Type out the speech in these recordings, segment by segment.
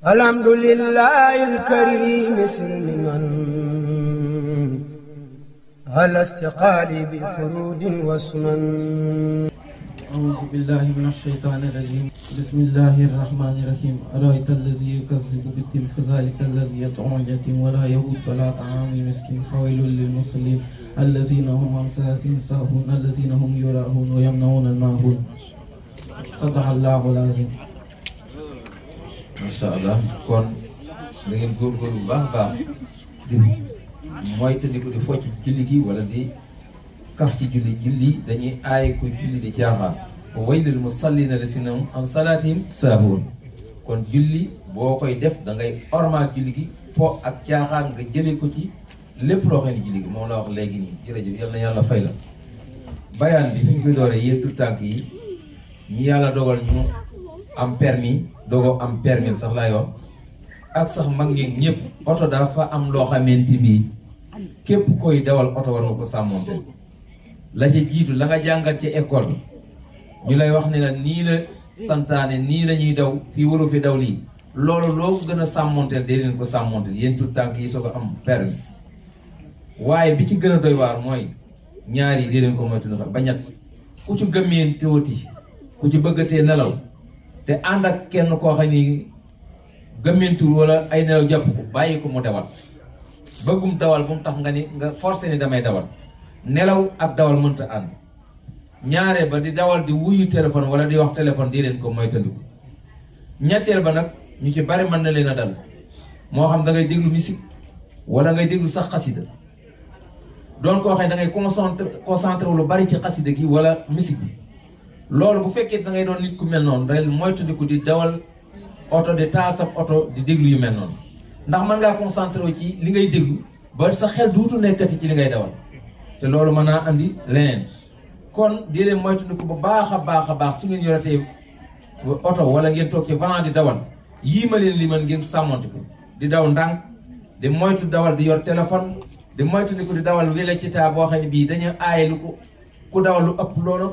الحمد لله الكريم سلما على استقالي بفرود وسنن. أعوذ بالله من الشيطان الرجيم. بسم الله الرحمن الرحيم. أرأيت الذي يكذب بالدين فذلك الذي يطعم اليتيم ولا يهود ولا طعام المسكين فويل للمصلين الذين هم عن صلاتهم ساهون الذين هم يراءون ويمنعون الماعون. صدق الله العظيم. Masya Allah, kon da ngeen góorgóorlu bu baax a baax di moytandiku di focc julli gi wala di kaf ci julli dañuy aay ko julli di caaxaan wa waylil musallina llaziina hum an salaatihim saahuun. kon julli boo koy def da ngay ormaal julli gi po ak caaxaan nga jëlee ko ci lépp loo xam ne julli gi moom la wax léegi nii. jërëjëf yal na yàlla fay la. bayaan bi fi ñu koy dooree yéen tout tànk yi ñi yàlla dogal ñu am permis dogo am permis sax laay wax ak sax mag ñi ñëpp oto dafa am loo xamante ni képp koy dawal oto war nga ko sàmmonte. la ca jiitu la nga jàngat ci école bi ñu lay wax ne la nii la santaane nii la ñuy daw fii waru fi daw lii loolu loo ko gën a sàmmonteel dee leen ko sàmmonteel yéen tout tànk yi soo ko am permis. waaye bi ci gën a doy waar mooy ñaari dee leen ko moytu na ba ñett ku ci gëmmeen teewati ku ci bëggatee nelaw te ànd ak kenn koo xam ni gëmmentuwul wala ay nelaw jàpp ko bàyyi ko mu dawal. bëggum dawal bu mu tax nga ni nga forcé ni damay dawal. nelaw ak dawal mënta ànd. ñaareel ba di dawal di wuyu téléphone wala di wax téléphone di leen ko moytandiku. ñetteel ba nag ñu ci bari mën na leen a dal moo xam da ngay déglu musique wala ngay déglu sax xasida doon koo xam ne da ngay concentré wu lu bari ci xasida gi wala musique bi. loolu bu fekkee da ngay doon nit ku mel noonu rek moytandiku di dawal oto di taal sa oto di déglu yu mel noonu ndax mën ngaa concentré wu ci li ngay déglu ba sa xel duutu nekkati ci li ngay dawal te loolu mën naa andi leneen. kon di leen moytandiku bu baax a baax su ngeen yoretee oto wala ngeen toog ci volant di dawal yii ma leen li man ngeen sàmmonte ko di daw ndànk di moytu dawal di yor téléphone di moytandiku di dawal wele ci taa boo xam ne bii dañu aaye lu ko ku dawal lu ëpp loolu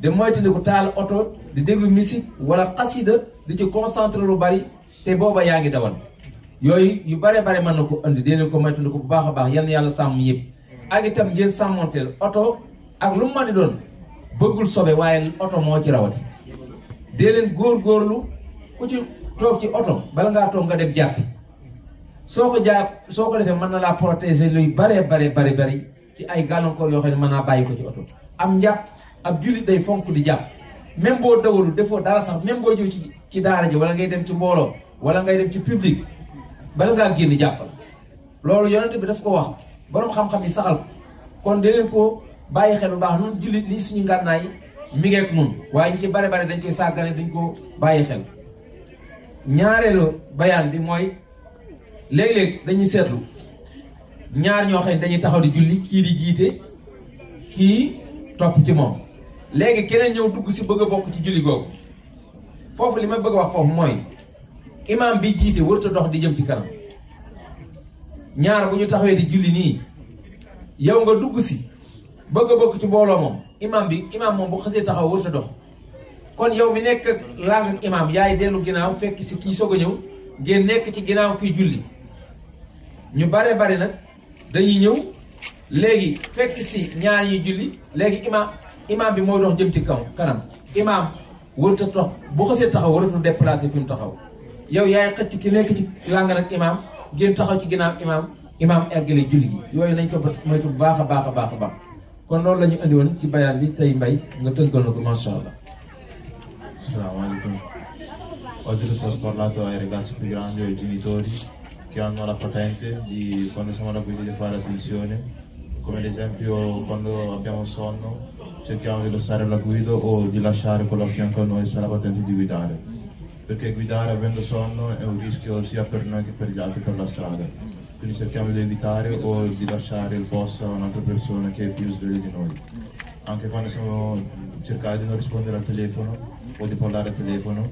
de moytandiku taal oto di déglu musique wala xasida di ci concentré lu bari te booba yaa ngi dawal yooyu yu bare mën na ko andi dee ko moytandiku bu baax a baax yenn yàlla sàmm yëpp. ak itam ngeen sàmmonteel oto ak lu mu mën di doon bëggul sobe waaye oto moo ci rawati dee leen góorgóorlu ku ci toog ci oto bala ngaa toog nga dem jàppi soo ko defee mën na laa protéger luy bari ci ay gàllankoor yoo xam ne mën naa bàyyi ko ci oto. am njàpp ab jullit day fonk di jàpp même boo dawalu defoo dara sax même boo jëw ci daara ji wala ngay dem ci mbooloo wala ngay dem ci public bala ngaa génn jàppal. loolu yonent bi daf ko wax boroom xam-xam yi saxal ko kon deneen ko bàyyi xel bu baax nun jullit lii suñu ngànnaay mi ngeek nun waaye ñu ci bare dañ koy sàggane dañ ko bàyyi xel. ñaareelu bayaan bi mooy léeg-léeg dañuy seetlu ñaar ñoo xam ne dañuy taxaw di julli kii di jiite kii topp ci moom léegi keneen ñëw dugg si bëgg a bokk ci julli googu foofu li ma bëgg a wax foofu mooy imaam bi jiite warut a dox di jëm ci kanam. ñaar bu ñu taxawee di julli nii yow nga dugg si bëgg a bokk ci mbooloo moom imaam moom bu xasee taxaw warut a dox. kon yow mi nekk làng ak imaam yaay dellu ginnaaw fekk si kii soog a ñëw ngeen nekk ci ginnaaw kiy julli ñu bare nag dañuy ñëw léegi fekk si ñaar yi julli léegi imaam bi mooy dox jëm ci kanam imaam warut a dox bu xasee taxaw waratu déplacer fi mu taxaw yow yaay xëcc ki nekk ci làng nag imaam ngeen taxaw ci ginnaaw imaam eggale julli gi yooyu nañ ko moytu bu baax a baax kon loolu la ñu andi woon ci bayaan bi tey mbay nga tënkal na ko masha Allah. Assalamualaikum. Oggi lo sto parlando ai ragazzi più grandi o ai genitori che hanno la patente di quando siamo alla guida di fare attenzione, come ad esempio quando abbiamo sonno cerchiamo di lasciare la guida o di lasciare quello a fianco a noi se ha la patente di guidare, perché guidare avendo sonno è un rischio sia per noi che per gli altri per la strada, quindi cerchiamo di evitare o di lasciare il posto a un'altra persona che è più sveglia di noi. Anche quando siamo cercare di non rispondere al telefono, o di parlare al telefono,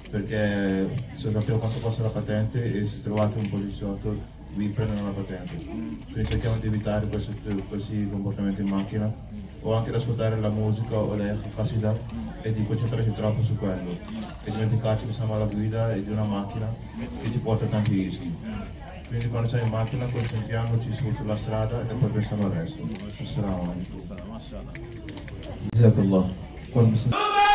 perché se sappiamo quanto costa la patente e se trovate un poliziotto vi prendono la patente. Quindi cerchiamo di evitare questi comportamenti in macchina, o anche di ascoltare la musica o la capacità e di concentrarci troppo su quello e dimenticarci che siamo alla guida di una macchina che ci porta tanti rischi. Quindi quando siamo in macchina concentriamoci sulla strada e poi pensiamo al resto. Assalamu alaikum. Jazakallah.